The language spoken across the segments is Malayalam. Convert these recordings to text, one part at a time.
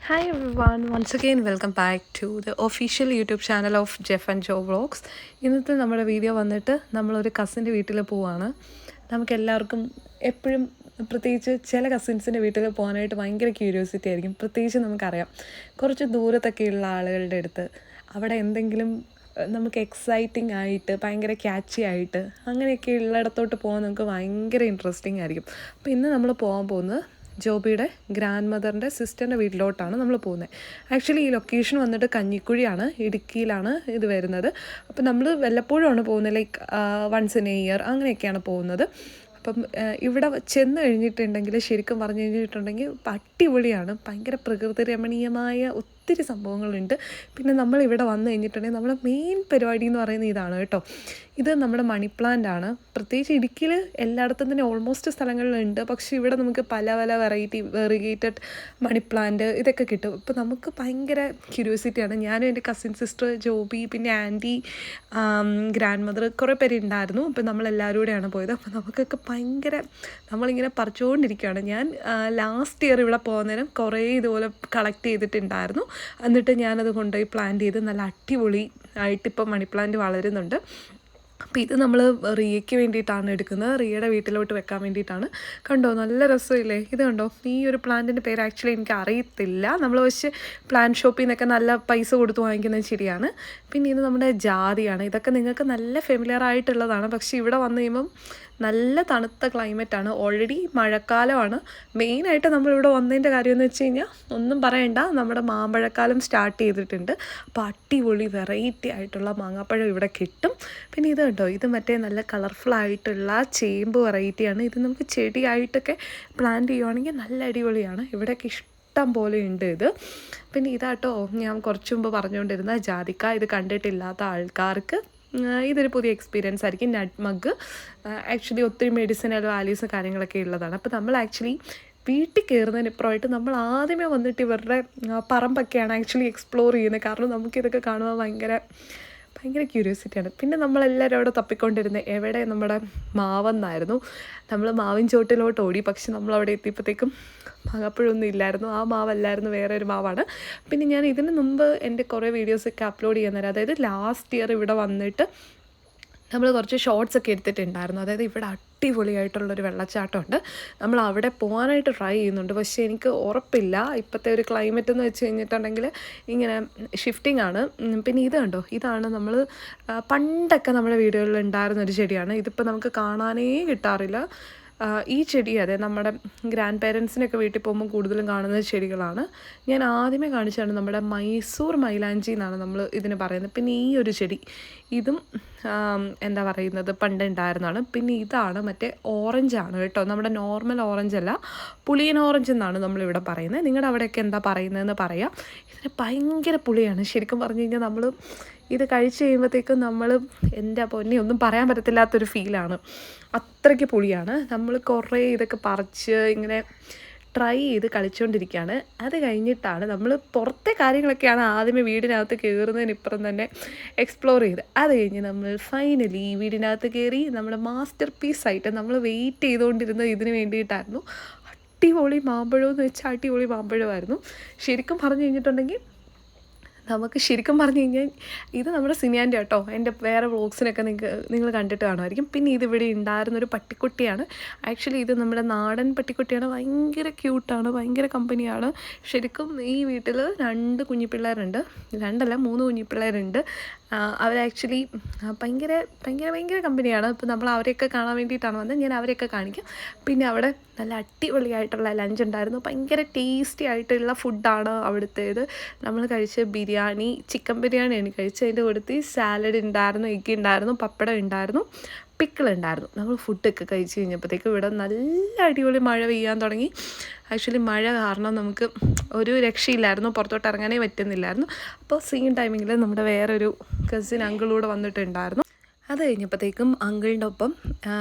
Hi everyone, once again welcome back to the official YouTube channel of Jeff and Joe Vlogs. ഇന്നത്തെ നമ്മുടെ വീഡിയോ വന്നിട്ട് നമ്മളൊരു കസിൻ്റെ വീട്ടിൽ പോവാണ്. നമുക്കെല്ലാവർക്കും എപ്പോഴും പ്രത്യേകിച്ച് ചില കസിൻസിൻ്റെ വീട്ടിൽ പോകാനായിട്ട് ഭയങ്കര ക്യൂരിയോസിറ്റി ആയിരിക്കും. പ്രത്യേകിച്ച് നമുക്കറിയാം കുറച്ച് ദൂരത്തൊക്കെയുള്ള ആളുകളുടെ അടുത്ത് അവിടെ എന്തെങ്കിലും നമുക്ക് എക്സൈറ്റിംഗ് ആയിട്ട് ഭയങ്കര ക്യാച്ചി ആയിട്ട് അങ്ങനെയൊക്കെ ഉള്ളിടത്തോട്ട് പോകാൻ നമുക്ക് ഭയങ്കര ഇൻട്രസ്റ്റിംഗ് ആയിരിക്കും. അപ്പോൾ ഇന്ന് നമ്മൾ പോകാൻ പോകുന്നത് ജോബിയുടെ ഗ്രാൻഡ് മദറിൻ്റെ സിസ്റ്ററിൻ്റെ വീട്ടിലോട്ടാണ് നമ്മൾ പോകുന്നത്. ആക്ച്വലി ഈ ലൊക്കേഷൻ വന്നിട്ട് കഞ്ഞിക്കുഴിയാണ്, ഇടുക്കിയിലാണ് ഇത് വരുന്നത്. അപ്പോൾ നമ്മൾ വല്ലപ്പോഴുമാണ് പോകുന്നത്, like once in a year അങ്ങനെയൊക്കെയാണ് പോകുന്നത്. അപ്പം ഇവിടെ ചെന്ന് കഴിഞ്ഞിട്ടുണ്ടെങ്കിൽ ശരിക്കും പറഞ്ഞു കഴിഞ്ഞിട്ടുണ്ടെങ്കിൽ അടിപൊളിയാണ്, ഭയങ്കര പ്രകൃതി രമണീയമായ ഒത്തിരി സംഭവങ്ങളുണ്ട്. പിന്നെ നമ്മളിവിടെ വന്നു കഴിഞ്ഞിട്ടുണ്ടെങ്കിൽ നമ്മുടെ മെയിൻ പരിപാടി എന്ന് പറയുന്നത് ഇതാണ് കേട്ടോ. ഇത് നമ്മുടെ മണി പ്ലാന്റ് ആണ്. പ്രത്യേകിച്ച് ഇടുക്കിയിൽ എല്ലായിടത്തും തന്നെ ഓൾമോസ്റ്റ് സ്ഥലങ്ങളിലുണ്ട്, പക്ഷേ ഇവിടെ നമുക്ക് പല പല വെറിഗേറ്റഡ് മണി പ്ലാന്റ് ഇതൊക്കെ കിട്ടും. ഇപ്പോൾ നമുക്ക് ഭയങ്കര ക്യൂരിയോസിറ്റിയാണ്. ഞാനും എൻ്റെ കസിൻ സിസ്റ്റർ ജോബി, പിന്നെ ആൻറ്റി, ഗ്രാൻഡ് മദർ, കുറേ പേര് ഉണ്ടായിരുന്നു. അപ്പോൾ നമ്മളെല്ലാവരും കൂടെയാണ് പോയത്. അപ്പോൾ നമുക്കൊക്കെ ഭയങ്കര നമ്മളിങ്ങനെ പറിച്ചുകൊണ്ടിരിക്കുകയാണ്. ഞാൻ ലാസ്റ്റ് ഇയർ ഇവിടെ പോകുന്നേരം കുറേ ഇതുപോലെ കളക്ട് ചെയ്തിട്ടുണ്ടായിരുന്നു. എന്നിട്ട് ഞാനത് കൊണ്ടുപോയി പ്ലാന്റ് ചെയ്ത് നല്ല അടിപൊളി ആയിട്ടിപ്പോൾ മണി പ്ലാന്റ് വളരുന്നുണ്ട്. അപ്പോൾ ഇത് നമ്മൾ റിയയ്ക്ക് വേണ്ടിയിട്ടാണ് എടുക്കുന്നത്, റിയയുടെ വീട്ടിലോട്ട് വെക്കാൻ വേണ്ടിയിട്ടാണ്. കണ്ടോ നല്ല രസമില്ലേ? ഇത് കണ്ടോ, ഈ ഒരു പ്ലാന്റിൻ്റെ പേര് ആക്ച്വലി എനിക്ക് അറിയത്തില്ല. നമ്മൾ പക്ഷേ പ്ലാന്റ് ഷോപ്പിൽ നിന്നൊക്കെ നല്ല പൈസ കൊടുത്ത് വാങ്ങിക്കുന്ന ചെടിയാണ്. പിന്നെ ഇത് നമ്മുടെ ജാതിയാണ്. ഇതൊക്കെ നിങ്ങൾക്ക് നല്ല ഫെമിലിയർ ആയിട്ടുള്ളതാണ്. പക്ഷേ ഇവിടെ വന്നു കഴിയുമ്പം നല്ല തണുത്ത ക്ലൈമറ്റാണ്. ഓൾറെഡി മഴക്കാലമാണ്. മെയിനായിട്ട് നമ്മളിവിടെ വന്നതിൻ്റെ കാര്യമെന്ന് വെച്ച് കഴിഞ്ഞാൽ ഒന്നും പറയണ്ട, നമ്മുടെ മാമ്പഴക്കാലം സ്റ്റാർട്ട് ചെയ്തിട്ടുണ്ട്. അപ്പോൾ അടിപൊളി വെറൈറ്റി ആയിട്ടുള്ള മാങ്ങാപ്പഴം ഇവിടെ കിട്ടും. പിന്നെ ഇത് കേട്ടോ, ഇത് മറ്റേ നല്ല കളർഫുൾ ആയിട്ടുള്ള ചേമ്പ് വെറൈറ്റിയാണ്. ഇത് നമുക്ക് ചെടിയായിട്ടൊക്കെ പ്ലാന്റ് ചെയ്യുവാണെങ്കിൽ നല്ല അടിപൊളിയാണ്. ഇവിടെയൊക്കെ ഇഷ്ടം പോലെ ഉണ്ട് ഇത്. പിന്നെ ഇതാട്ടോ ഞാൻ കുറച്ച് മുമ്പ് പറഞ്ഞുകൊണ്ടിരുന്ന ജാതിക്ക. ഇത് കണ്ടിട്ടില്ലാത്ത ആൾക്കാർക്ക് ഇതൊരു പുതിയ എക്സ്പീരിയൻസ് ആയിരിക്കും. നട്ട്മഗ് ആക്ച്വലി ഒത്തിരി മെഡിസിനൽ വാല്യൂസ് കാര്യങ്ങളൊക്കെ ഉള്ളതാണ്. അപ്പോൾ നമ്മൾ ആക്ച്വലി വീട്ടിൽ കയറുന്നതിനിപ്പുറമായിട്ട് നമ്മൾ ആദ്യമേ വന്നിട്ട് ഇവരുടെ പറമ്പൊക്കെയാണ് ആക്ച്വലി എക്സ്പ്ലോർ ചെയ്യുന്നത്. കാരണം നമുക്കിതൊക്കെ കാണുമ്പോൾ ഭയങ്കര ക്യൂരിയോസിറ്റിയാണ്. പിന്നെ നമ്മളെല്ലാവരും അവിടെ തപ്പിക്കൊണ്ടിരുന്നത് എവിടെ നമ്മുടെ മാവെന്നായിരുന്നു. നമ്മൾ മാവിൻ ചോട്ടിലോട്ട് ഓടി. പക്ഷെ നമ്മളവിടെ എത്തിയപ്പോഴത്തേക്കും മാങ്ങാപ്പഴമൊന്നും ഇല്ലായിരുന്നു. ആ മാവല്ലായിരുന്നു, വേറെ ഒരു മാവാണ്. പിന്നെ ഞാൻ ഇതിന് മുമ്പ് എൻ്റെ കുറേ വീഡിയോസൊക്കെ അപ്ലോഡ് ചെയ്യുന്നേരം, അതായത് ലാസ്റ്റ് ഇയർ ഇവിടെ വന്നിട്ട് നമ്മൾ കുറച്ച് ഷോർട്സ് ഒക്കെ എടുത്തിട്ടുണ്ടായിരുന്നു. അതായത് ഇവിടെ അടിപൊളിയായിട്ടുള്ളൊരു വെള്ളച്ചാട്ടമുണ്ട്. നമ്മൾ അവിടെ പോകാനായിട്ട് ട്രൈ ചെയ്യുന്നുണ്ട്. പക്ഷേ എനിക്ക് ഉറപ്പില്ല, ഇപ്പോഴത്തെ ഒരു ക്ലൈമറ്റ് എന്ന് വെച്ച് കഴിഞ്ഞിട്ടുണ്ടെങ്കിൽ ഇങ്ങനെ ഷിഫ്റ്റിംഗ് ആണ്. പിന്നെ ഇത് കണ്ടോ, ഇതാണ് നമ്മൾ പണ്ടൊക്കെ നമ്മുടെ വീടുകളിൽ ഉണ്ടായിരുന്നൊരു ചെടിയാണ്. ഇതിപ്പോൾ നമുക്ക് കാണാനേ കിട്ടാറില്ല. ഈ ചെടി അതെ നമ്മുടെ ഗ്രാൻഡ് പേരൻസിനൊക്കെ വീട്ടിൽ പോകുമ്പോൾ കൂടുതലും കാണുന്ന ചെടികളാണ്. ഞാൻ ആദ്യമേ കാണിച്ചാണ് നമ്മുടെ മൈസൂർ മൈലാഞ്ചി എന്നാണ് നമ്മൾ ഇതിന് പറയുന്നത്. പിന്നെ ഈ ഒരു ചെടി, ഇതും എന്താ പറയുന്നത് പണ്ട് ഉണ്ടായിരുന്നതാണ്. പിന്നെ ഇതാണ് മറ്റേ ഓറഞ്ചാണ് കേട്ടോ, നമ്മുടെ നോർമൽ ഓറഞ്ച് അല്ല, പുളിയൻ ഓറഞ്ച് എന്നാണ് നമ്മളിവിടെ പറയുന്നത്. നിങ്ങളുടെ അവിടെയൊക്കെ എന്താ പറയുന്നതെന്ന് പറയാം. ഇതിന് ഭയങ്കര പുളിയാണ്. ശരിക്കും പറഞ്ഞു കഴിഞ്ഞാൽ നമ്മൾ ഇത് കഴിച്ച് കഴിയുമ്പോഴത്തേക്കും നമ്മൾ എൻ്റെ പൊന്നെ ഒന്നും പറയാൻ പറ്റത്തില്ലാത്തൊരു ഫീലാണ്. അത്രയ്ക്ക് പുളിയാണ്. നമ്മൾ കുറേ ഇതൊക്കെ പറിച്ച് ഇങ്ങനെ ട്രൈ ചെയ്ത് കളിച്ചുകൊണ്ടിരിക്കുകയാണ്. അത് കഴിഞ്ഞിട്ടാണ് നമ്മൾ പുറത്തെ കാര്യങ്ങളൊക്കെയാണ് ആദ്യമേ വീടിനകത്ത് കയറുന്നതിനിപ്പുറം തന്നെ എക്സ്പ്ലോർ ചെയ്ത്. അത് കഴിഞ്ഞ് നമ്മൾ ഫൈനലി വീടിനകത്ത് കയറി. നമ്മുടെ മാസ്റ്റർ പീസായിട്ട് നമ്മൾ വെയിറ്റ് ചെയ്തുകൊണ്ടിരുന്നത് ഇതിന് വേണ്ടിയിട്ടായിരുന്നു. അടിപൊളി മാമ്പഴമെന്ന് വെച്ചാൽ അടിപൊളി മാമ്പഴമായിരുന്നു. ശരിക്കും പറഞ്ഞു കഴിഞ്ഞിട്ടുണ്ടെങ്കിൽ നമുക്ക് ശരിക്കും പറഞ്ഞു കഴിഞ്ഞാൽ ഇത് നമ്മുടെ സിനിയാൻ്റെ കേട്ടോ. എൻ്റെ വേറെ വ്ളോഗ്സിനൊക്കെ നിങ്ങൾ കണ്ടിട്ട് കാണുമായിരിക്കും. പിന്നെ ഇതിവിടെ ഉണ്ടായിരുന്നൊരു പട്ടിക്കുട്ടിയാണ്. ആക്ച്വലി ഇത് നമ്മുടെ നാടൻ പട്ടിക്കുട്ടിയാണ്. ഭയങ്കര ക്യൂട്ടാണ്, ഭയങ്കര കമ്പനിയാണ്. ശരിക്കും ഈ വീട്ടിൽ 2 കുഞ്ഞിപ്പിള്ളേരുണ്ട്, 2 അല്ല 3 കുഞ്ഞിപ്പിള്ളേരുണ്ട്. അവർ ആക്ച്വലി ഭയങ്കര ഭയങ്കര ഭയങ്കര കമ്പനിയാണ്. അപ്പോൾ നമ്മൾ അവരെയൊക്കെ കാണാൻ വേണ്ടിയിട്ടാണ് വന്നത്. ഞാൻ അവരെയൊക്കെ കാണിക്കാം. പിന്നെ അവിടെ നല്ല അടിപൊളിയായിട്ടുള്ള ലഞ്ച് ഉണ്ടായിരുന്നു. ഭയങ്കര ടേസ്റ്റി ആയിട്ടുള്ള ഫുഡാണ് അവിടുത്തേത്. നമ്മൾ കഴിച്ച ബിരിയാണി, ചിക്കൻ ബിരിയാണിയാണ് കഴിച്ചത്. അതിൻ്റെ കൂട്ടത്തിൽ സാലഡ് ഉണ്ടായിരുന്നു, എഗ്ഗ് ഉണ്ടായിരുന്നു, പപ്പടം ഉണ്ടായിരുന്നു, പിക്കിൾ ഉണ്ടായിരുന്നു. നമ്മൾ ഫുഡൊക്കെ കഴിച്ച് കഴിഞ്ഞപ്പോഴത്തേക്കും ഇവിടെ നല്ല അടിപൊളി മഴ പെയ്യാൻ തുടങ്ങി. ആക്ച്വലി മഴ കാരണം നമുക്ക് ഒരു രക്ഷയില്ലായിരുന്നു, പുറത്തോട്ട് ഇറങ്ങാനേ പറ്റുന്നില്ലായിരുന്നു. അപ്പോൾ സെയിം ടൈമിങ്ങിൽ നമ്മുടെ വേറൊരു കസിൻ അങ്കിളൂടെ വന്നിട്ടുണ്ടായിരുന്നു. അത് കഴിഞ്ഞപ്പോഴത്തേക്കും അങ്കിളിൻ്റെ ഒപ്പം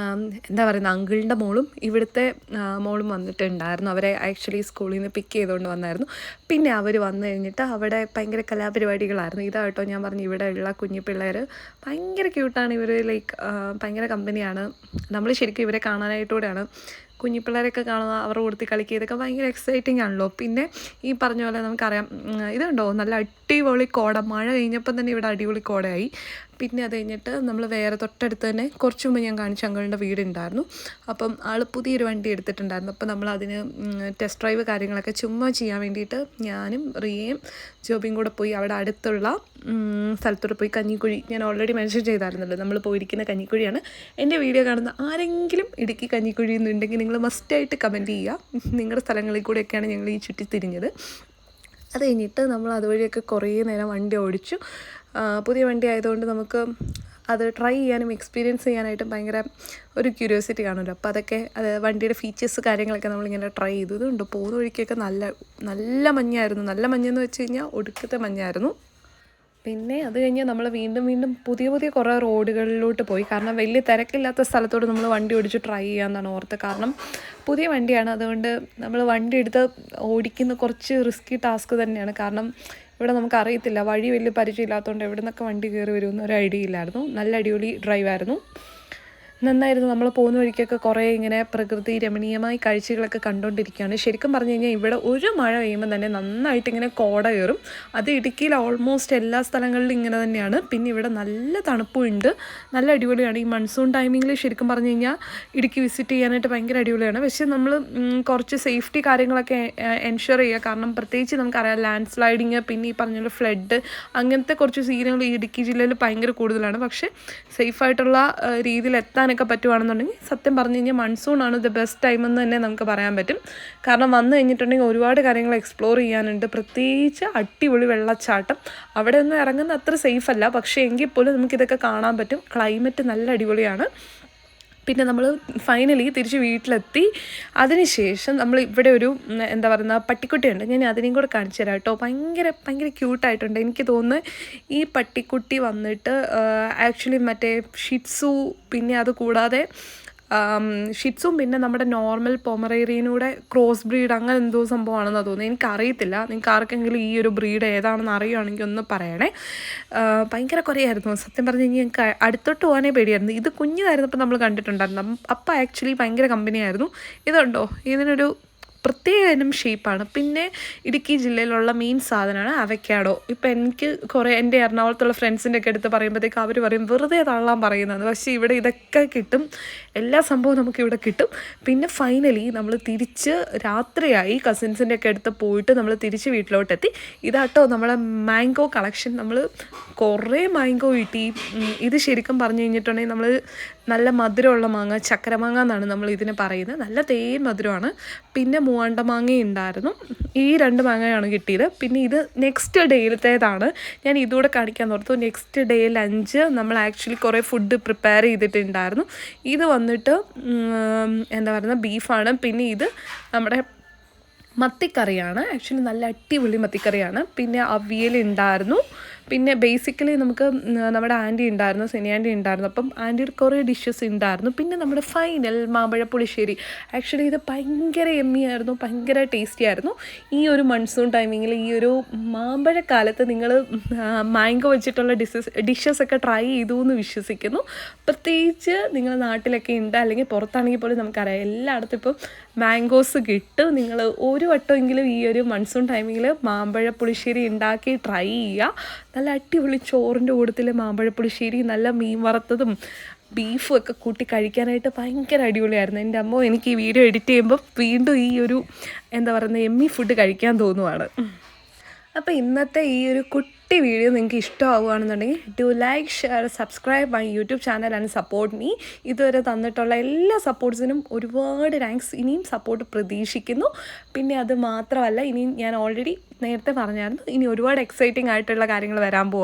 എന്താ പറയുന്നത്, അങ്കിളിൻ്റെ മോളും ഇവിടുത്തെ മോളും വന്നിട്ടുണ്ടായിരുന്നു. അവരെ ആക്ച്വലി സ്കൂളിൽ നിന്ന് പിക്ക് ചെയ്തുകൊണ്ട് വന്നായിരുന്നു. പിന്നെ അവർ വന്നു കഴിഞ്ഞിട്ട് അവിടെ ഭയങ്കര കലാപരിപാടികളായിരുന്നു. ഇതാട്ടോ ഞാൻ പറഞ്ഞു, ഇവിടെ ഉള്ള കുഞ്ഞു പിള്ളേർ ഭയങ്കര ക്യൂട്ടാണ്. ഇവർ ലൈക്ക് ഭയങ്കര കമ്പനിയാണ്. നമ്മൾ ശരിക്കും ഇവരെ കാണാനായിട്ടൂടെയാണ് കുഞ്ഞിപ്പിള്ളേരൊക്കെ കാണുക, അവരുടെ കൂട്ടത്തിൽ കളിക്കുക, ഇതൊക്കെ ഭയങ്കര എക്സൈറ്റിംഗ് ആണല്ലോ. പിന്നെ ഈ പറഞ്ഞ പോലെ നമുക്കറിയാം, ഇതുണ്ടോ നല്ല അടിപൊളി കോട, മഴ കഴിഞ്ഞപ്പം തന്നെ ഇവിടെ അടിപൊളി കോടയായി. പിന്നെ അത് കഴിഞ്ഞിട്ട് നമ്മൾ വേറെ തൊട്ടടുത്ത് തന്നെ കുറച്ച് മുമ്പ് ഞാൻ കാണിച്ച അങ്കിളിൻ്റെ വീടുണ്ടായിരുന്നു. അപ്പം ആൾ പുതിയൊരു വണ്ടി എടുത്തിട്ടുണ്ടായിരുന്നു. അപ്പോൾ നമ്മൾ അതിന് ടെസ്റ്റ് ഡ്രൈവ് കാര്യങ്ങളൊക്കെ ചുമ്മാ ചെയ്യാൻ വേണ്ടിയിട്ട് ഞാനും റിയയും ജോബിയും കൂടെ പോയി അവിടെ അടുത്തുള്ള സ്ഥലത്തോട്ട് പോയി. കഞ്ഞിക്കുഴി ഞാൻ ഓൾറെഡി മെൻഷൻ ചെയ്തായിരുന്നല്ലോ, നമ്മൾ പോയിരിക്കുന്ന കഞ്ഞിക്കുഴിയാണ്. എൻ്റെ വീഡിയോ കാണുന്ന ആരെങ്കിലും ഇടുക്കി കഞ്ഞിക്കുഴി എന്നുണ്ടെങ്കിൽ നിങ്ങൾ മസ്റ്റായിട്ട് കമൻറ്റ് ചെയ്യുക. നിങ്ങളുടെ സ്ഥലങ്ങളിൽ കൂടെയൊക്കെയാണ് ഞങ്ങൾ ഈ ചുറ്റി തിരിഞ്ഞത്. അത് കഴിഞ്ഞിട്ട് നമ്മൾ അതുവഴിയൊക്കെ കുറേ നേരം വണ്ടി ഓടിച്ചു. പുതിയ വണ്ടി ആയതുകൊണ്ട് നമുക്ക് അത് ട്രൈ ചെയ്യാനും എക്സ്പീരിയൻസ് ചെയ്യാനായിട്ടും ഭയങ്കര ഒരു ക്യൂരിയോസിറ്റി കാണുമല്ലോ. അപ്പോൾ അതൊക്കെ വണ്ടിയുടെ ഫീച്ചേഴ്സ് കാര്യങ്ങളൊക്കെ നമ്മളിങ്ങനെ ട്രൈ ചെയ്തു. ഇതുണ്ട് പോകുന്ന വഴിക്കൊക്കെ നല്ല മഞ്ഞായിരുന്നു. നല്ല മഞ്ഞെന്ന് വെച്ച് കഴിഞ്ഞാൽ ഒടുക്കത്തെ മഞ്ഞായിരുന്നു. പിന്നെ അത് കഴിഞ്ഞ് നമ്മൾ വീണ്ടും പുതിയ കുറേ റോഡുകളിലോട്ട് പോയി. കാരണം വലിയ തിരക്കില്ലാത്ത സ്ഥലത്തോട്ട് നമ്മൾ വണ്ടി ഓടിച്ച് ട്രൈ ചെയ്യാമെന്നാണ് ഓർത്ത്. കാരണം പുതിയ വണ്ടിയാണ്, അതുകൊണ്ട് നമ്മൾ വണ്ടി എടുത്ത് ഓടിക്കുന്ന കുറച്ച് റിസ്കി ടാസ്ക് തന്നെയാണ്. കാരണം ഇവിടെ നമുക്കറിയത്തില്ല, വഴി വലിയ പരിചയമില്ലാത്തതുകൊണ്ട് എവിടെ നിന്നൊക്കെ വണ്ടി കയറി വരുമെന്ന് ഒരു ഐഡിയ ഇല്ലായിരുന്നു. നല്ല അടിപൊളി ഡ്രൈവായിരുന്നു, നന്നായിരുന്നു. നമ്മൾ പോകുന്ന വഴിക്കൊക്കെ കുറേ ഇങ്ങനെ പ്രകൃതി രമണീയമായ കാഴ്ചകളൊക്കെ കണ്ടുകൊണ്ടിരിക്കുകയാണ്. ശരിക്കും പറഞ്ഞു കഴിഞ്ഞാൽ ഇവിടെ ഒരു മഴ പെയ്യുമ്പോൾ തന്നെ നന്നായിട്ട് ഇങ്ങനെ കോട കയറും. അത് ഇടുക്കിയിൽ ഓൾമോസ്റ്റ് എല്ലാ സ്ഥലങ്ങളിലും ഇങ്ങനെ തന്നെയാണ്. പിന്നെ ഇവിടെ നല്ല തണുപ്പുണ്ട്, നല്ല അടിപൊളിയാണ്. ഈ മൺസൂൺ ടൈമിങ്ങിൽ ശരിക്കും പറഞ്ഞു കഴിഞ്ഞാൽ ഇടുക്കി വിസിറ്റ് ചെയ്യാനായിട്ട് ഭയങ്കര അടിപൊളിയാണ്. പക്ഷേ നമ്മൾ കുറച്ച് സേഫ്റ്റി കാര്യങ്ങളൊക്കെ എൻഷുർ ചെയ്യുക. കാരണം പ്രത്യേകിച്ച് നമുക്കറിയാം ലാൻഡ് സ്ലൈഡിങ്, പിന്നെ ഈ പറഞ്ഞ ഫ്ലഡ്, അങ്ങനത്തെ കുറച്ച് സീനുകൾ ഈ ഇടുക്കി ജില്ലയിൽ ഭയങ്കര കൂടുതലാണ്. പക്ഷേ സേഫായിട്ടുള്ള രീതിയിൽ എത്താൻ പറ്റുവാണെന്നുണ്ടെങ്കിൽ സത്യം പറഞ്ഞു കഴിഞ്ഞാൽ മൺസൂണാണ് ദ ബെസ്റ്റ് ടൈം എന്ന് തന്നെ നമുക്ക് പറയാൻ പറ്റും. കാരണം വന്നു കഴിഞ്ഞിട്ടുണ്ടെങ്കിൽ ഒരുപാട് കാര്യങ്ങൾ എക്സ്പ്ലോർ ചെയ്യാനുണ്ട്. പ്രത്യേകിച്ച് അടിപൊളി വെള്ളച്ചാട്ടം, അവിടെ ഒന്നും ഇറങ്ങുന്ന അത്ര സേഫ് അല്ല, പക്ഷേ എങ്കിൽ പോലും നമുക്കിതൊക്കെ കാണാൻ പറ്റും. ക്ലൈമറ്റ് നല്ല അടിപൊളിയാണ്. പിന്നെ നമ്മൾ ഫൈനലി തിരിച്ച് വീട്ടിലെത്തി. അതിനുശേഷം നമ്മൾ ഇവിടെ ഒരു എന്താ പറയുക പട്ടിക്കുട്ടിയുണ്ട്, ഞാൻ അതിനെയും കൂടെ കാണിച്ചു തരാം കേട്ടോ. ഭയങ്കര ക്യൂട്ടായിട്ടുണ്ട്. എനിക്ക് തോന്നുന്നു ഈ പട്ടിക്കുട്ടി വന്നിട്ട് ആക്ച്വലി മറ്റേ ഷിറ്റ്സു, പിന്നെ അത് കൂടാതെ ഷിറ്റ്സും പിന്നെ നമ്മുടെ നോർമൽ പൊമറേറിയനൂടെ ക്രോസ് ബ്രീഡ് അങ്ങനെ എന്തോ സംഭവമാണെന്നാണ് തോന്നുന്നത്. എനിക്കറിയത്തില്ല. നിങ്ങൾക്ക് ആർക്കെങ്കിലും ഈ ഒരു ബ്രീഡ് ഏതാണെന്ന് അറിയുകയാണെങ്കിൽ ഒന്ന് പറയണേ. ഭയങ്കര കുറയായിരുന്നു സത്യം പറഞ്ഞു കഴിഞ്ഞാൽ. ഞങ്ങൾക്ക് അടുത്തോട്ട് പോകാനേ പേടിയായിരുന്നു. ഇത് കുഞ്ഞിതായിരുന്നപ്പോൾ നമ്മൾ കണ്ടിട്ടുണ്ടായിരുന്നു. അപ്പം ആക്ച്വലി ഭയങ്കര കമ്പനിയായിരുന്നു. ഇതുണ്ടോ, ഇതിനൊരു പ്രത്യേക ഇനം ഷേപ്പാണ്. പിന്നെ ഇടുക്കി ജില്ലയിലുള്ള മെയിൻ സാധനമാണ് അവക്കാഡോ. ഇപ്പം എനിക്ക് കുറേ എൻ്റെ എറണാകുളത്തുള്ള ഫ്രണ്ട്സിൻ്റെ ഒക്കെ അടുത്ത് പറയുമ്പോഴത്തേക്ക് അവർ പറയും വെറുതെ തള്ളാൻ പറയുന്നത്. പക്ഷേ ഇവിടെ ഇതൊക്കെ കിട്ടും, എല്ലാ സംഭവവും നമുക്കിവിടെ കിട്ടും. പിന്നെ ഫൈനലി നമ്മൾ തിരിച്ച് രാത്രിയായി, കസിൻസിൻ്റെ ഒക്കെ അടുത്ത് പോയിട്ട് നമ്മൾ തിരിച്ച് വീട്ടിലോട്ടെത്തി. ഇതാട്ടോ നമ്മളെ മാംഗോ കളക്ഷൻ. നമ്മൾ കുറേ മാംഗോ കിട്ടി. ഇത് ശരിക്കും പറഞ്ഞു കഴിഞ്ഞിട്ടുണ്ടെങ്കിൽ നമ്മൾ നല്ല മധുരമുള്ള മാങ്ങ, ചക്കരമാങ്ങ എന്നാണ് നമ്മൾ ഇതിന് പറയുന്നത്. നല്ല തേൻ മധുരമാണ്. പിന്നെ മൂവാണ്ട മാങ്ങ ഉണ്ടായിരുന്നു. ഈ 2 മാങ്ങയാണ് കിട്ടിയത്. പിന്നെ ഇത് നെക്സ്റ്റ് ഡേയിലത്തേതാണ്, ഞാൻ ഇതുകൂടെ കാണിക്കാൻ ഓർത്തു. നെക്സ്റ്റ് ഡേ ലഞ്ച് നമ്മൾ ആക്ച്വലി കുറേ ഫുഡ് പ്രിപ്പയർ ചെയ്തിട്ടുണ്ടായിരുന്നു. ഇത് വന്നിട്ട് എന്താ പറയുക ബീഫാണ്. പിന്നെ ഇത് നമ്മുടെ മത്തിക്കറിയാണ്. ആക്ച്വലി നല്ല അടിപൊളി മത്തിക്കറിയാണ്. പിന്നെ അവിയലുണ്ടായിരുന്നു. പിന്നെ ബേസിക്കലി നമുക്ക് നമ്മുടെ ആൻറ്റി ഉണ്ടായിരുന്നു, സിനി ആൻറ്റി ഉണ്ടായിരുന്നു. അപ്പം ആൻറ്റിയുടെ കുറേ ഡിഷസ് ഉണ്ടായിരുന്നു. പിന്നെ നമ്മുടെ ഫൈനൽ മാമ്പഴ പുളിശ്ശേരി. ആക്ച്വലി ഇത് ഭയങ്കര എമ്മിയായിരുന്നു, ഭയങ്കര ടേസ്റ്റി ആയിരുന്നു. ഈ ഒരു മൺസൂൺ ടൈമിങ്ങിൽ, ഈ ഒരു മാമ്പഴക്കാലത്ത് നിങ്ങൾ മാംഗോ വെച്ചിട്ടുള്ള ഡിഷസൊക്കെ ട്രൈ ചെയ്തു എന്ന് വിശ്വസിക്കുന്നു. പ്രത്യേകിച്ച് നിങ്ങൾ നാട്ടിലൊക്കെ ഉണ്ട്, അല്ലെങ്കിൽ പുറത്താണെങ്കിൽ പോലും നമുക്കറിയാം എല്ലായിടത്തും ഇപ്പം മാംഗോസ് കിട്ടും. നിങ്ങൾ ഒരു വട്ടമെങ്കിലും ഈ ഒരു മൺസൂൺ ടൈമിങ്ങിൽ മാമ്പഴ പുളിശ്ശേരി ഉണ്ടാക്കി ട്രൈ ചെയ്യുക. നല്ല അടിപൊളി ചോറിൻ്റെ കൂട്ടത്തിൽ മാമ്പഴ പുളിശ്ശേരി, നല്ല മീൻ വറുത്തതും ബീഫും ഒക്കെ കൂട്ടി കഴിക്കാനായിട്ട് ഭയങ്കര അടിപൊളിയായിരുന്നു. എൻ്റെ അമ്മ എനിക്ക് ഈ വീഡിയോ എഡിറ്റ് ചെയ്യുമ്പോൾ വീണ്ടും ഈ ഒരു എന്താ പറയുന്നത് എമ്മി ഫുഡ് കഴിക്കാൻ തോന്നുവാണ്. അപ്പോൾ ഇന്നത്തെ ഈ ഒരു കുട്ടി വീഡിയോ നിങ്ങൾക്ക് ഇഷ്ടമാവുകയാണെന്നുണ്ടെങ്കിൽ do like, share, subscribe my YouTube channel and support me. ഇതുവരെ തന്നിട്ടുള്ള എല്ലാ സപ്പോർട്ട്സിനും ഒരുപാട് താങ്ക്സ്. ഇനിയും സപ്പോർട്ട് പ്രതീക്ഷിക്കുന്നു. പിന്നെ അത് മാത്രമല്ല, ഇനിയും ഞാൻ ഓൾറെഡി നേരത്തെ പറഞ്ഞായിരുന്നു, ഇനി ഒരുപാട് എക്സൈറ്റിംഗ് ആയിട്ടുള്ള കാര്യങ്ങൾ വരാൻ പോകും.